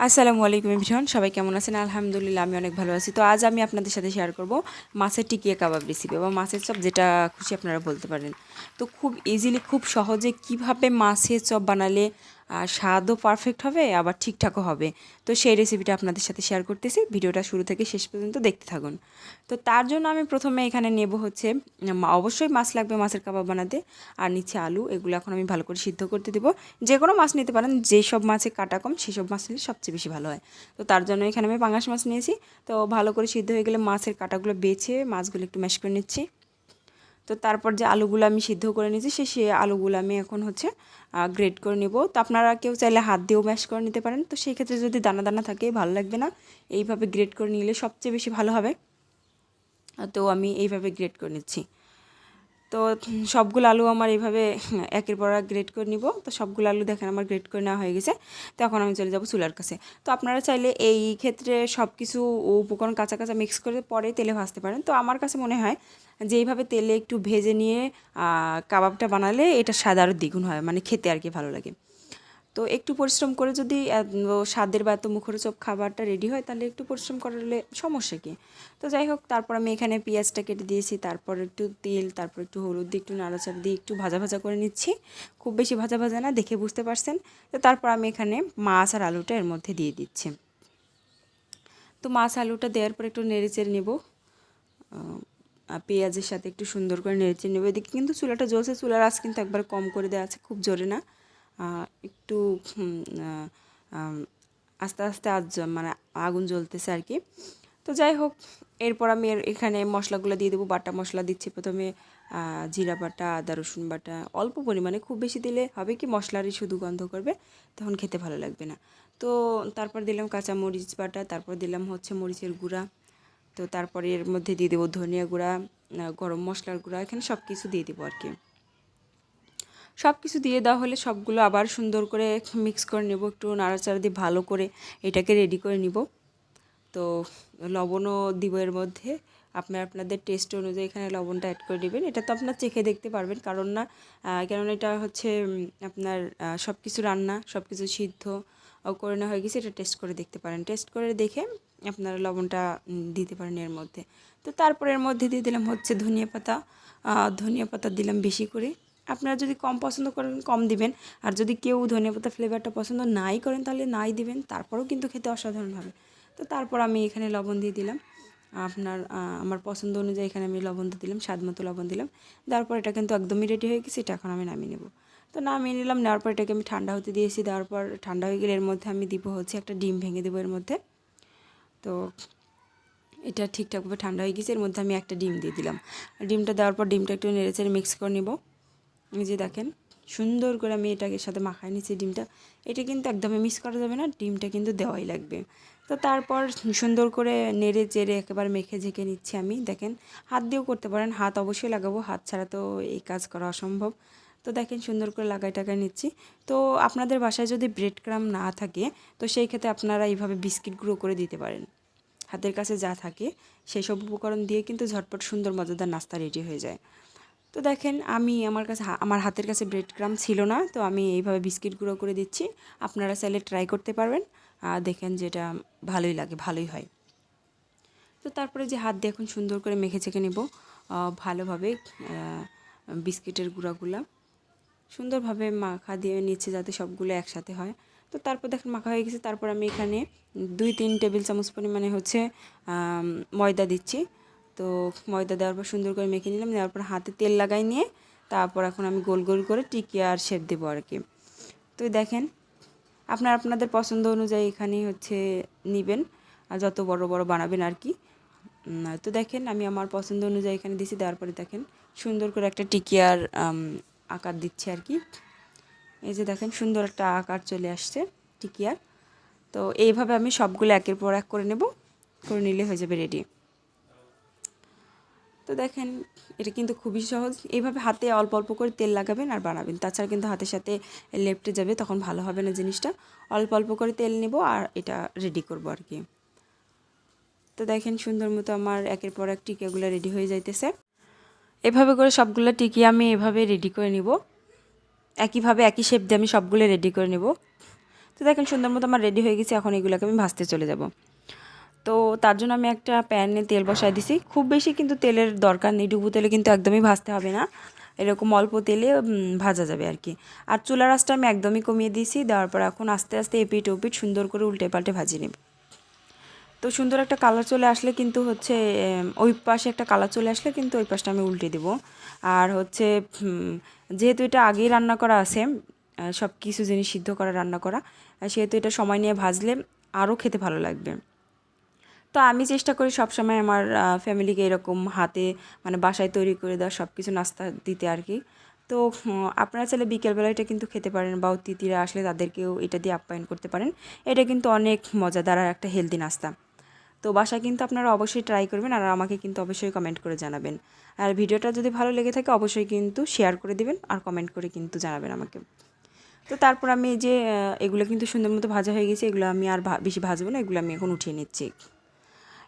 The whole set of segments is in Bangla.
আসসালামু আলাইকুম এভরিওয়ান, সবাই কেমন আছেন? আলহামদুলিল্লাহ আমি অনেক ভালো আছি। তো আজ আমি আপনাদের সাথে শেয়ার করব মাছের টিকিয়া কাবাব রেসিপি বা মাছের চপ, যেটা খুশি আপনারা বলতে পারেন। তো খুব ইজিলি, খুব সহজে কিভাবে মাছের চপ বানালে স্বাদও পারফেক্ট হবে, আবার ঠিকঠাকও হবে। তো সেই রেসিপিটা আপনাদের সাথে শেয়ার করতেছি। ভিডিওটা শুরু থেকে শেষ পর্যন্ত দেখতে থাকুন। তো তার জন্য আমি প্রথমে এখানে নেব হচ্ছে অবশ্যই মাছ লাগবে মাছের কাবাব বানাতে, আর নিচে আলু। এগুলো এখন আমি ভালো করে সিদ্ধ করতে দেবো। যে কোনো মাছ নিতে পারেন, যেসব মাছে কাটা কম সেসব মাছ নিলে সবচেয়ে বেশি ভালো হয়। তো তার জন্য এখানে আমি পাঙাশ মাছ নিয়েছি। তো ভালো করে সিদ্ধ হয়ে গেলে মাছের কাটাগুলো বেছে মাছগুলো একটু ম্যাশ করে নিচ্ছি। তো তারপর যে আলুগুলো আমি সিদ্ধ করে নিয়েছি সেই আলুগুলো আমি এখন হচ্ছে গ্রেট করে নেব। তো আপনারা কেউ চাইলে হাত দিয়েও ম্যাশ করে নিতে পারেন। তো সেই ক্ষেত্রে যদি দানা দানা থাকে ভালো লাগবে না, এইভাবে গ্রেট করে নিলে সবচেয়ে বেশি ভালো হবে। তো আমি এইভাবে গ্রেট করে নিচ্ছি। তো সবগুলো আলু আমার এইভাবে একের পর এক গ্রেট করে নিব। তো সবগুলো আলু দেখেন আমার গ্রেট করে নেওয়া হয়ে গেছে। তো এখন আমি চলে যাব চুলার কাছে। তো আপনারা চাইলে এই ক্ষেত্রে সব কিছু উপকরণ কাঁচা কাঁচা মিক্স করে পরে তেলে ভাজতে পারেন। তো আমার কাছে মনে হয় যে এইভাবে তেলে একটু ভেজে নিয়ে কাবাবটা বানালে এটা স্বাদ আরও দ্বিগুণ হয়, মানে খেতে আর কি ভালো লাগে। তো একটু পরিশ্রম করে যদি স্বাদের বা এত মুখরোচক খাবারটা রেডি হয়, তাহলে একটু পরিশ্রম করলে সমস্যা কী। তো যাই হোক, তারপর আমি এখানে পেঁয়াজটা কেটে দিয়েছি, তারপর একটু তেল, তারপর একটু হলুদ দিয়ে একটু নাড়াচাড়া দিয়ে একটু ভাজা ভাজা করে নিচ্ছি। খুব বেশি ভাজা ভাজা না, দেখে বুঝতে পারছেন। তো তারপর আমি এখানে মাছ আর আলুটা এর মধ্যে দিয়ে দিচ্ছি। তো মাছ আলুটা দেওয়ার পর একটু নেড়ে চেড়ে নেব, পেঁয়াজের সাথে একটু সুন্দর করে নেড়েচেড়ে নেব। এদিকে কিন্তু চুলাটা জ্বলছে, চুলার আঁচ কিন্তু একবার কম করে দেওয়া আছে, খুব জোরে না, একটু আস্তে আস্তে মানে আগুন জ্বলতেছে আর কি। তো যাই হোক, এরপর আমি এখানে মশলাগুলো দিয়ে দেবো। বাটা মশলা দিচ্ছি প্রথমে, জিরা বাটা, আদা রসুন বাটা অল্প পরিমাণে, খুব বেশি দিলে হবে কি মশলারই শুধু গন্ধ করবে, তখন খেতে ভালো লাগবে না। তো তারপর দিলাম কাঁচা মরিচ বাটা, তারপর দিলাম হচ্ছে মরিচের গুঁড়া। তো তারপরে এর মধ্যে দিয়ে দেবো ধনিয়া গুঁড়া, গরম মশলার গুঁড়া, এখানে সব কিছু দিয়ে দেবো আর কি। সব কিছু দিয়ে দেওয়া হলে সবগুলো আবার সুন্দর করে মিক্স করে নেব, একটু নাড়াচাড়া দিয়ে ভালো করে এটাকে রেডি করে নিব। তো লবণও দিব এর মধ্যে, আপনাদের টেস্ট অনুযায়ী এখানে লবণটা অ্যাড করে দেবেন। এটা তো আপনার চেখে দেখতে পারবেন, কেননা এটা হচ্ছে আপনার সব কিছু রান্না, সব কিছু সিদ্ধ করে নেওয়া হয়ে গেছে। এটা টেস্ট করে দেখতে পারেন, টেস্ট করে দেখে আপনারা লবণটা দিতে পারেন এর মধ্যে। তো তারপর এর মধ্যে দিয়ে দিলাম হচ্ছে ধনিয়া পাতা দিলাম বেশি করে। আপনারা যদি কম পছন্দ করেন কম দিবেন, আর যদি কেউ ধনিয়া পাতা ফ্লেভারটা পছন্দ নাই করেন তাহলে নাই দিবেন, তারপরেও কিন্তু খেতে অসাধারণ হবে। তো তারপর আমি এখানে লবণ দিয়ে দিলাম, আমার পছন্দ অনুযায়ী এখানে আমি লবণটা দিলাম, স্বাদ মতো লবণ দিলাম। দেওয়ার পর এটা কিন্তু একদমই রেডি হয়ে গেছে। এটা এখন আমি নামিয়ে নেব। তো নামিয়ে নিলাম, নেওয়ার পর এটাকে আমি ঠান্ডা হতে দিয়েছি। দেওয়ার পর ঠান্ডা হয়ে গেলে এর মধ্যে আমি দিব হচ্ছে একটা ডিম ভেঙে দেবো এর মধ্যে। তো এটা ঠিকঠাকভাবে ঠান্ডা হয়ে গেছে, এর মধ্যে আমি একটা ডিম দিয়ে দিলাম। ডিমটা দেওয়ার পর ডিমটা একটু নেড়েচেড়ে মিক্স করে নেব। এই যে দেখেন, সুন্দর করে আমি এটাকে সাথে মাখায় নিচ্ছি ডিমটা। এটা কিন্তু একদমই মিক্স করা যাবে না, ডিমটা কিন্তু দেওয়াই লাগবে। তো তারপর সুন্দর করে নেড়ে চেড়ে একেবারে মেখে ঝেঁকে নিচ্ছি আমি। দেখেন, হাত দিয়েও করতে পারেন, হাত অবশ্যই লাগাবো, হাত ছাড়া তো এই কাজ করা অসম্ভব। তো দেখেন সুন্দর করে লাগাই টাগাই নিচ্ছি। তো আপনাদের বাসায় যদি ব্রেড ক্রাম্ব না থাকে, তো সেই ক্ষেত্রে আপনারা এইভাবে বিস্কিট গুঁড়ো করে দিতে পারেন। হাতের কাছে যা থাকে সেই সব উপকরণ দিয়ে কিন্তু ঝটপট সুন্দর মজাদার নাস্তা রেডি হয়ে যায়। তো দেখেন, আমার হাতের কাছে ব্রেড ক্রাম্ব ছিল না, তো আমি এইভাবে বিস্কিট গুঁড়ো করে দিচ্ছি। আপনারা চাইলে ট্রাই করতে পারবেন, দেখেন যেটা ভালোই লাগে, ভালোই হয়। তো তারপরে যে হাত দিয়ে এখন সুন্দর করে মেখে চেখে নেব ভালোভাবে, বিস্কিটের গুঁড়াগুলা সুন্দরভাবে মাখা দিয়ে নিচ্ছে যাতে সবগুলো একসাথে হয়। তো তারপর দেখেন মাখা হয়ে গেছে। তারপর আমি এখানে 2-3 টেবিল চামচ পরিমাণে হচ্ছে ময়দা দিচ্ছি। তো ময়দা দেওয়ার পর সুন্দর করে মেখে নিলাম, নেওয়ার পর হাতে তেল লাগাই নিয়ে তারপর এখন আমি গোল গোল করে টিকিয়ার শেপ দেবো আর কি। তো দেখেন, আপনাদের পছন্দ অনুযায়ী এখানে হচ্ছে নেবেন, আর যত বড় বড় বানাবেন আর কি। তো দেখেন, আমি আমার পছন্দ অনুযায়ী এখানে দিছি। দেওয়ার পরে দেখেন সুন্দর করে একটা টিকিয়ার আকার দিচ্ছি আর কি। এই যে দেখেন সুন্দর একটা আকার চলে আসছে টিকিয়ার। তো এইভাবে আমি সবগুলো একের পর এক করে নেব, করে নিলে হয়ে যাবে রেডি। তো দেখেন, এটা কিন্তু খুবই সহজ। এইভাবে হাতে অল্প অল্প করে তেল লাগাবেন আর বানাবেন, তাছাড়া কিন্তু হাতের সাথে লেপটে যাবে, তখন ভালো হবে না জিনিসটা। অল্প অল্প করে তেল নেব আর এটা রেডি করব আর কি। তো দেখেন সুন্দর মতো আমার একের পর এক টিকিয়াগুলো রেডি হয়ে যাইতেছে। এভাবে করে সবগুলো টিকিয়া আমি এভাবে রেডি করে নিব, একইভাবে একই শেপ দিয়ে আমি সবগুলো রেডি করে নেব। তো দেখেন সুন্দর মতো আমার রেডি হয়ে গেছে। এখন এগুলোকে আমি ভাজতে চলে যাব। তো তার জন্য আমি একটা প্যানে তেল বসাই দিছি। খুব বেশি কিন্তু তেলের দরকার নেই, ডুবো তেলে কিন্তু একদমই ভাজতে হবে না, এরকম অল্প তেলে ভাজা যাবে আর কি। আর চুলার আঁচটা আমি একদমই কমিয়ে দিয়েছি। দেওয়ার পর এখন আস্তে আস্তে এপিট ওপিট সুন্দর করে উল্টে পাল্টে ভাজি নেব। তো সুন্দর একটা কালার চলে আসলে কিন্তু হচ্ছে ওই পাশে একটা কালার চলে আসলে কিন্তু ওই পাশটা আমি উল্টে দেবো। আর হচ্ছে যেহেতু এটা আগেই রান্না করা আছে, সব কিছু জিনিস সিদ্ধ করা রান্না করা, সেহেতু এটা সময় নিয়ে ভাজলে আরও খেতে ভালো লাগবে। তো আমি চেষ্টা করি সবসময় আমার ফ্যামিলিকে এরকম হাতে মানে বাসায় তৈরি করে দেওয়া সব কিছু নাস্তা দিতে আর কি। তো আপনারা চাইলে বিকেলবেলা এটা কিন্তু খেতে পারেন, বা অতিথিরা আসলে তাদেরকেও এটা দিয়ে আপ্যায়ন করতে পারেন। এটা কিন্তু অনেক মজাদার আর একটা হেলদি নাস্তা। তো বাসায় কিন্তু আপনারা অবশ্যই ট্রাই করবেন, আর আমাকে কিন্তু অবশ্যই কমেন্ট করে জানাবেন। আর ভিডিওটা যদি ভালো লেগে থাকে অবশ্যই কিন্তু শেয়ার করে দিবেন, আর কমেন্ট করে কিন্তু জানাবেন আমাকে। তো তারপর আমি এই যে এগুলো কিন্তু সুন্দর মতো ভাজা হয়ে গেছে, এগুলো আমি আর বেশি ভাজবো না, এগুলো আমি এখন উঠিয়ে নিচ্ছি।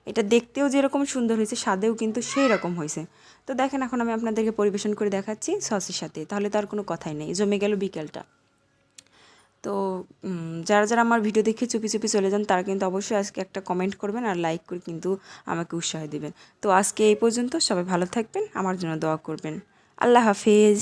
এটা দেখতেও যেরকম সুন্দর হয়েছে, স্বাদেও কিন্তু সেই রকম হয়েছে। তো দেখেন এখন আমি আপনাদেরকে পরিবেশন করে দেখাচ্ছি সসের সাথে, তাহলে তো আর কোনো কথাই নেই, জমে গেল বিকেলটা। তো যারা যারা আমার ভিডিও দেখে চুপি চুপি চলে যান তারা কিন্তু অবশ্যই আজকে একটা কমেন্ট করবেন, আর লাইক করে কিন্তু আমাকে উৎসাহ দিবেন। তো আজকে এই পর্যন্ত, সবাই ভালো থাকবেন, আমার জন্য দোয়া করবেন। আল্লাহ হাফেজ।